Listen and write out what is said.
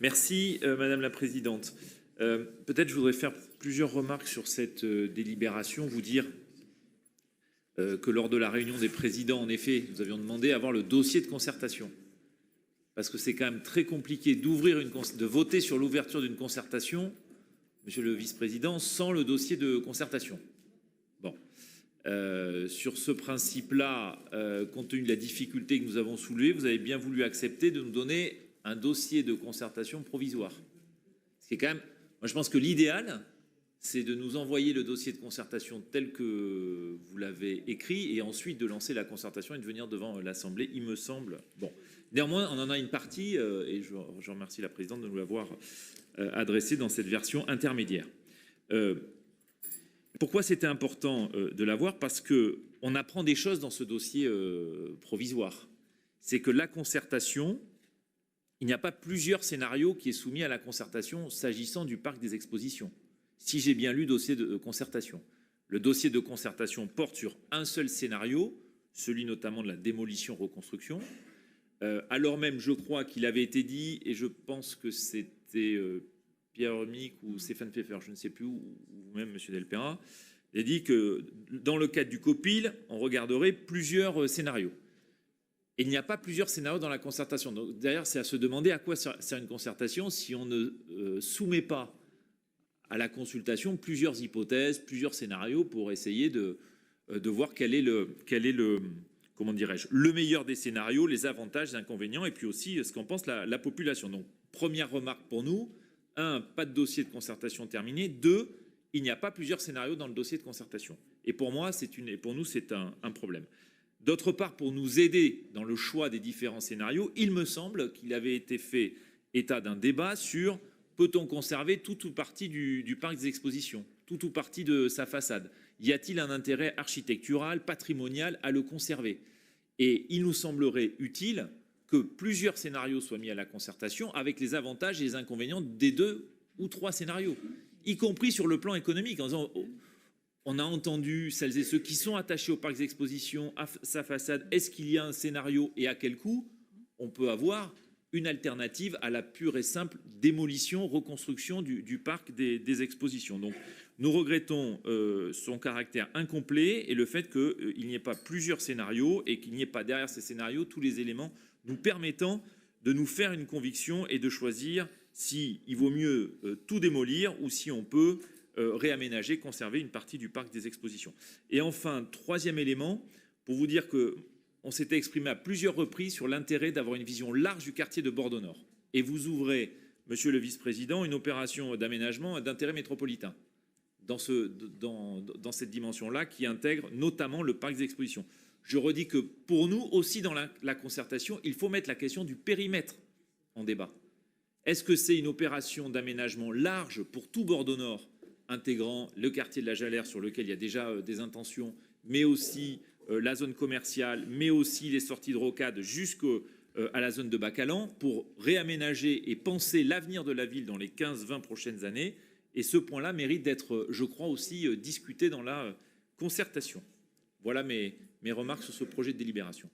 Merci, Madame la Présidente. Peut-être je voudrais faire plusieurs remarques sur cette délibération, vous dire que lors de la réunion des présidents, en effet, nous avions demandé à avoir le dossier de concertation. Parce que c'est quand même très compliqué de voter sur l'ouverture d'une concertation, Monsieur le Vice-président, sans le dossier de concertation. Bon. Sur ce principe-là, compte tenu de la difficulté que nous avons soulevée, vous avez bien voulu accepter de nous donner un dossier de concertation provisoire. Ce qui est quand même, moi je pense que l'idéal, c'est de nous envoyer le dossier de concertation tel que vous l'avez écrit et ensuite de lancer la concertation et de venir devant l'Assemblée, il me semble. Bon, néanmoins, on en a une partie et je remercie la présidente de nous l'avoir adressée dans cette version intermédiaire. Pourquoi c'était important de l'avoir? Parce qu'on apprend des choses dans ce dossier provisoire. C'est que la concertation, il n'y a pas plusieurs scénarios qui est soumis à la concertation s'agissant du parc des expositions. Si j'ai bien lu le dossier de concertation. Le dossier de concertation porte sur un seul scénario, celui notamment de la démolition-reconstruction, alors même, je crois qu'il avait été dit, et je pense que c'était Pierre Mick ou Stéphane Pfeffer, je ne sais plus, ou même M. Delpéra, il a dit que dans le cadre du COPIL, on regarderait plusieurs scénarios. Et il n'y a pas plusieurs scénarios dans la concertation. Donc, d'ailleurs, c'est à se demander à quoi sert une concertation si on ne soumet pas à la consultation plusieurs hypothèses, plusieurs scénarios pour essayer de voir quel est le comment dirais-je, le meilleur des scénarios, les avantages, les inconvénients, et puis aussi ce qu'en pense la population. Donc, première remarque pour nous, 1, pas de dossier de concertation terminé, 2, il n'y a pas plusieurs scénarios dans le dossier de concertation. Et pour moi, pour nous, c'est un problème. D'autre part, pour nous aider dans le choix des différents scénarios, il me semble qu'il avait été fait état d'un débat sur peut-on conserver tout ou partie du parc des expositions, tout ou partie de sa façade? Y a-t-il un intérêt architectural, patrimonial à le conserver? Et il nous semblerait utile que plusieurs scénarios soient mis à la concertation avec les avantages et les inconvénients des 2 ou 3 scénarios, y compris sur le plan économique, en disant on a entendu celles et ceux qui sont attachés au parc des expositions, à sa façade, est-ce qu'il y a un scénario et à quel coût on peut avoir une alternative à la pure et simple démolition, reconstruction du parc des expositions. Donc nous regrettons son caractère incomplet et le fait qu'il n'y ait pas plusieurs scénarios et qu'il n'y ait pas derrière ces scénarios tous les éléments nous permettant de nous faire une conviction et de choisir s'il vaut mieux tout démolir ou si on peut réaménager, conserver une partie du parc des expositions. Et enfin, troisième élément, pour vous dire que on s'était exprimé à plusieurs reprises sur l'intérêt d'avoir une vision large du quartier de Bordeaux-Nord. Et vous ouvrez, Monsieur le Vice-président, une opération d'aménagement d'intérêt métropolitain dans cette dimension-là qui intègre notamment le parc des expositions. Je redis que pour nous aussi dans la concertation, il faut mettre la question du périmètre en débat. Est-ce que c'est une opération d'aménagement large pour tout Bordeaux-Nord, intégrant le quartier de la Jalère sur lequel il y a déjà des intentions, mais aussi la zone commerciale, mais aussi les sorties de rocade jusqu'à la zone de Bacalan pour réaménager et penser l'avenir de la ville dans les 15-20 prochaines années. Et ce point-là mérite d'être, je crois, aussi discuté dans la concertation. Voilà mes remarques sur ce projet de délibération.